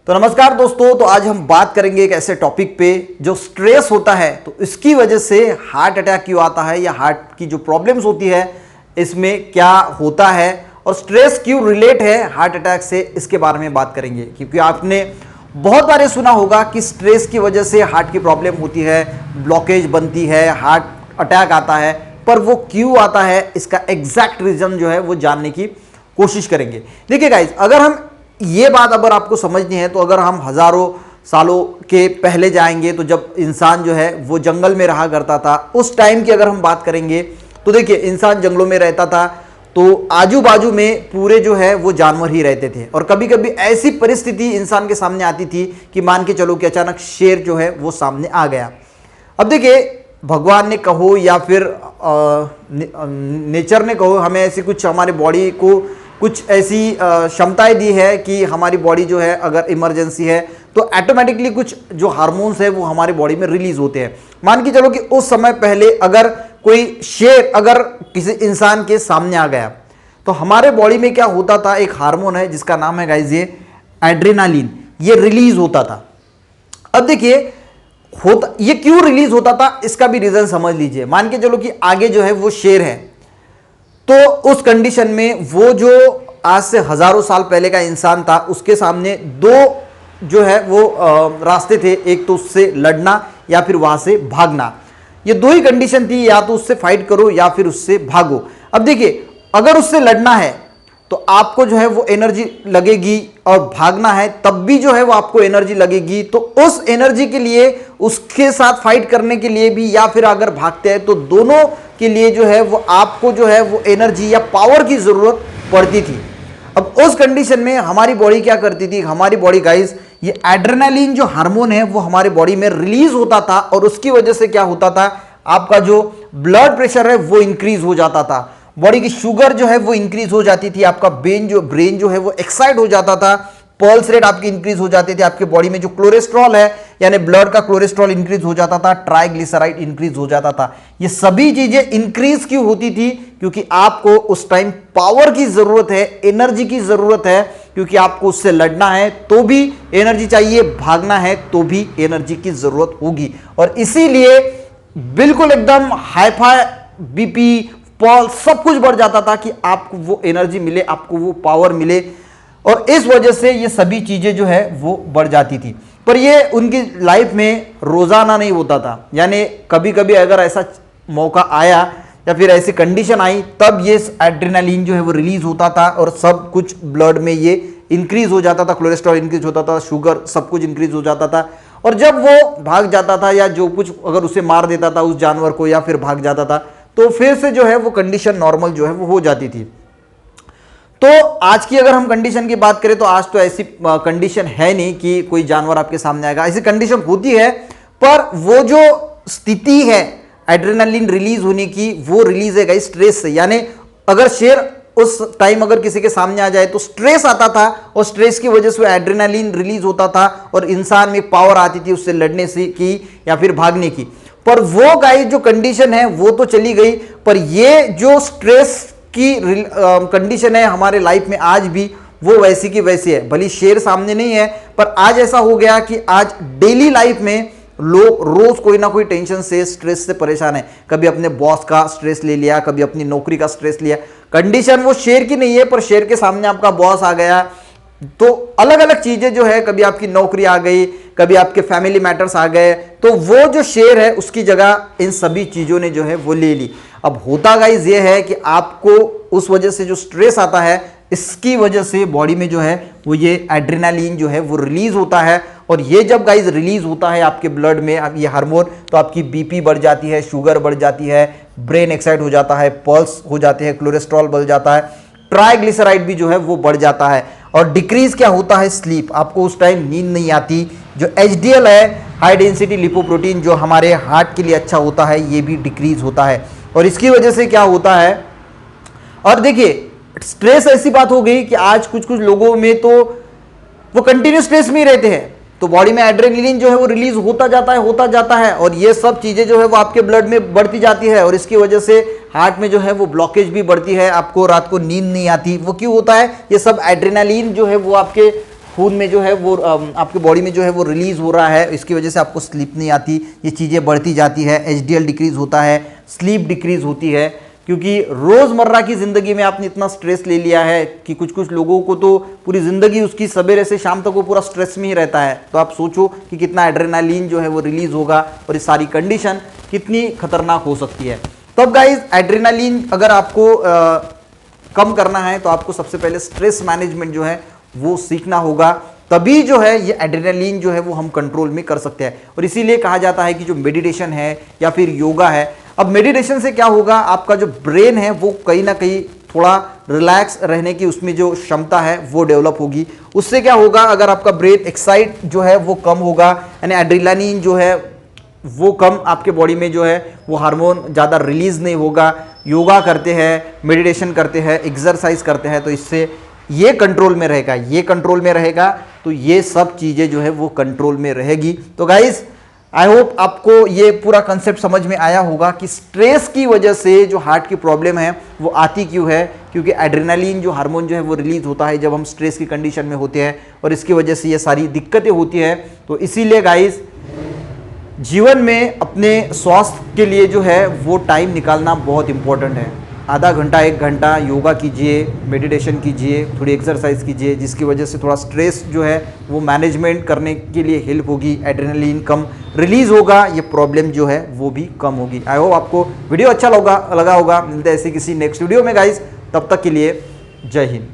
तो नमस्कार दोस्तों, तो आज हम बात करेंगे एक ऐसे टॉपिक पे जो स्ट्रेस होता है तो इसकी वजह से हार्ट अटैक क्यों आता है या हार्ट की जो प्रॉब्लम्स होती है इसमें क्या होता है और स्ट्रेस क्यों रिलेट है हार्ट अटैक से, इसके बारे में बात करेंगे। क्योंकि आपने बहुत बार ये सुना होगा कि स्ट्रेस की वजह से हार्ट की प्रॉब्लम होती है, ब्लॉकेज बनती है, हार्ट अटैक आता है, पर वो क्यों आता है इसका एग्जैक्ट रीजन जो है वो जानने की कोशिश करेंगे। देखिए गाइज, अगर हम ये बात अगर आपको समझनी है तो अगर हम हजारों सालों के पहले जाएंगे तो जब इंसान जो है वो जंगल में रहा करता था, उस टाइम की अगर हम बात करेंगे तो देखिए इंसान जंगलों में रहता था तो आजू बाजू में पूरे जो है वो जानवर ही रहते थे और कभी कभी ऐसी परिस्थिति इंसान के सामने आती थी कि मान के चलो कि अचानक शेर जो है वो सामने आ गया। अब देखिए भगवान ने कहो या फिर नेचर ने कहो, हमें ऐसी कुछ हमारे बॉडी को कुछ ऐसी क्षमताएं दी है कि हमारी बॉडी जो है अगर इमरजेंसी है तो ऑटोमेटिकली कुछ जो हार्मोन्स है वो हमारी बॉडी में रिलीज होते हैं। मान के चलो कि उस समय पहले अगर कोई शेर अगर किसी इंसान के सामने आ गया तो हमारे बॉडी में क्या होता था, एक हार्मोन है जिसका नाम है गाइस ये एड्रेनालिन, ये रिलीज होता था। अब देखिए होता ये क्यों रिलीज होता था इसका भी रीजन समझ लीजिए। मान के चलो कि आगे जो है वो शेर है तो उस कंडीशन में वो जो आज से हजारों साल पहले का इंसान था उसके सामने दो जो है वो रास्ते थे, एक तो उससे लड़ना या फिर वहां से भागना। ये दो ही कंडीशन थी, या तो उससे फाइट करो या फिर उससे भागो। अब देखिए अगर उससे लड़ना है तो आपको जो है वो एनर्जी लगेगी और भागना है तब भी जो है वो आपको एनर्जी लगेगी। तो उस एनर्जी के लिए उसके साथ फाइट करने के लिए भी या फिर अगर भागते हैं तो दोनों के लिए जो है वो आपको जो है वो एनर्जी या पावर की जरूरत पड़ती थी। अब उस कंडीशन में हमारी बॉडी क्या करती थी, हमारी बॉडी गाइस ये एड्रेनालिन जो हार्मोन है वो हमारी बॉडी में रिलीज होता था और उसकी वजह से क्या होता था, आपका जो ब्लड प्रेशर है वो इंक्रीज हो जाता था, बॉडी की शुगर जो है वो इंक्रीज हो जाती थी, आपका ब्रेन जो है वो एक्साइट हो जाता था, पल्स रेट आपकी इंक्रीज हो जाती थी, आपके बॉडी में जो कोलेस्ट्रॉल है यानी ब्लड का कोलेस्ट्रॉल इंक्रीज हो जाता था, ट्राइग्लिसराइड इंक्रीज हो जाता था। ये सभी चीजें इंक्रीज क्यों होती थी, क्योंकि आपको उस टाइम पावर की जरूरत है, एनर्जी की जरूरत है, क्योंकि आपको उससे लड़ना है तो भी एनर्जी चाहिए, भागना है तो भी एनर्जी की जरूरत होगी। और इसीलिए बिल्कुल एकदम हाईफाई बीपी पल्स सब कुछ बढ़ जाता था कि आपको वो एनर्जी मिले, आपको वो पावर मिले, और इस वजह से ये सभी चीजें जो है वो बढ़ जाती थी। पर ये उनकी लाइफ में रोजाना नहीं होता था, यानी कभी कभी अगर ऐसा मौका आया या फिर ऐसी कंडीशन आई तब ये एड्रेनालिन जो है वो रिलीज होता था और सब कुछ ब्लड में ये इंक्रीज हो जाता था, कोलेस्ट्रॉल इंक्रीज होता था, शुगर सब कुछ इंक्रीज हो जाता था। और जब वो भाग जाता था या जो कुछ अगर उसे मार देता था उस जानवर को या फिर भाग जाता था तो फिर से जो है वो कंडीशन नॉर्मल जो है वो हो जाती थी। तो आज की अगर हम कंडीशन की बात करें तो आज तो ऐसी कंडीशन है नहीं कि कोई जानवर आपके सामने आएगा, ऐसी कंडीशन होती है पर वो जो स्थिति है एड्रेनालिन रिलीज होने की वो रिलीज है स्ट्रेस से। यानी अगर शेर उस टाइम अगर किसी के सामने आ जाए तो स्ट्रेस आता था और स्ट्रेस की वजह से एड्रेनालिन रिलीज होता था और इंसान में पावर आती थी उससे लड़ने से की या फिर भागने की। पर वो गाइस जो कंडीशन है वो तो चली गई, पर ये जो स्ट्रेस की कंडीशन है हमारे लाइफ में आज भी वो वैसी की वैसी है। भली शेर सामने नहीं है पर आज ऐसा हो गया कि आज डेली लाइफ में लोग रोज कोई ना कोई टेंशन से स्ट्रेस से परेशान है। कभी अपने बॉस का स्ट्रेस ले लिया, कभी अपनी नौकरी का स्ट्रेस लिया। कंडीशन वो शेर की नहीं है पर शेर के सामने आपका बॉस आ गया तो अलग अलग चीजें जो है, कभी आपकी नौकरी आ गई, कभी आपके फैमिली मैटर्स आ गए, तो वो जो शेर है उसकी जगह इन सभी चीजों ने जो है वो ले ली। अब होता गाइस ये है कि आपको उस वजह से जो स्ट्रेस आता है इसकी वजह से बॉडी में जो है वो ये एड्रेनालिन जो है वो रिलीज होता है और ये जब गाइस रिलीज होता है आपके ब्लड में ये हार्मोन तो आपकी बीपी बढ़ जाती है, शुगर बढ़ जाती है, ब्रेन एक्साइट हो जाता है, पल्स हो जाते हैं, कोलेस्ट्रॉल बढ़ जाता है, ट्राइग्लिसराइड भी जो है वो बढ़ जाता है और डिक्रीज क्या होता है स्लीप, आपको उस टाइम नींद नहीं आती। जो एचडीएल है हाई डेंसिटी लिपोप्रोटीन जो हमारे हार्ट के लिए अच्छा होता है ये भी डिक्रीज होता है और इसकी वजह से क्या होता है। और देखिए स्ट्रेस ऐसी बात हो गई कि आज कुछ कुछ लोगों में तो वो कंटिन्यू स्ट्रेस में ही रहते हैं तो बॉडी में एड्रेनालिन जो है वो रिलीज होता जाता है और ये सब चीजें जो है वो आपके ब्लड में बढ़ती जाती है और इसकी वजह से हार्ट में जो है वो ब्लॉकेज भी बढ़ती है, आपको रात को नींद नहीं आती। वो क्यों होता है, ये सब एड्रेनालिन जो है वो आपके खून में जो है वो आपके बॉडी में जो है वो रिलीज हो रहा है, इसकी वजह से आपको स्लीप नहीं आती, ये चीज़ें बढ़ती जाती है, HDL डिक्रीज होता है, स्लीप डिक्रीज होती है, क्योंकि रोज़मर्रा की ज़िंदगी में आपने इतना स्ट्रेस ले लिया है कि कुछ कुछ लोगों को तो पूरी ज़िंदगी उसकी सवेरे से शाम तक वो पूरा स्ट्रेस में ही रहता है। तो आप सोचो कि कितना एड्रेनालिन जो है वो रिलीज़ होगा और ये सारी कंडीशन कितनी खतरनाक हो सकती है। तो अब गाइज एड्रेनालिन अगर आपको कम करना है तो आपको सबसे पहले स्ट्रेस मैनेजमेंट जो है वो सीखना होगा, तभी जो है ये एड्रेनालिन जो है वो हम कंट्रोल में कर सकते हैं। और इसीलिए कहा जाता है कि जो मेडिटेशन है या फिर योगा है, अब मेडिटेशन से क्या होगा, आपका जो ब्रेन है वो कहीं ना कहीं थोड़ा रिलैक्स रहने की उसमें जो क्षमता है वो डेवलप होगी। उससे क्या होगा, अगर आपका ब्रेन एक्साइट जो है वो कम होगा, यानी एड्रेनालिन जो है वो कम आपके बॉडी में जो है वो हार्मोन ज़्यादा रिलीज नहीं होगा। योगा करते हैं, मेडिटेशन करते हैं, एक्सरसाइज करते हैं, तो इससे ये कंट्रोल में रहेगा, ये कंट्रोल में रहेगा, तो ये सब चीज़ें जो है वो कंट्रोल में रहेगी। तो गाइज आई होप आपको ये पूरा कंसेप्ट समझ में आया होगा कि स्ट्रेस की वजह से जो हार्ट की प्रॉब्लम है वो आती क्यों है, क्योंकि एड्रेनालिन जो हार्मोन जो है वो रिलीज होता है जब हम स्ट्रेस की कंडीशन में होते हैं, और इसकी वजह से ये सारी दिक्कतें होती हैं। तो इसीलिए गाइज जीवन में अपने स्वास्थ्य के लिए जो है वो टाइम निकालना बहुत इंपॉर्टेंट है। आधा घंटा 1 घंटा योगा कीजिए, मेडिटेशन कीजिए, थोड़ी एक्सरसाइज कीजिए, जिसकी वजह से थोड़ा स्ट्रेस जो है वो मैनेजमेंट करने के लिए हेल्प होगी, एड्रेनालिन कम रिलीज होगा, ये प्रॉब्लम जो है वो भी कम होगी। आई होप आपको वीडियो अच्छा लगा होगा। मिलते हैं ऐसे किसी नेक्स्ट वीडियो में गाइज, तब तक के लिए जय हिंद।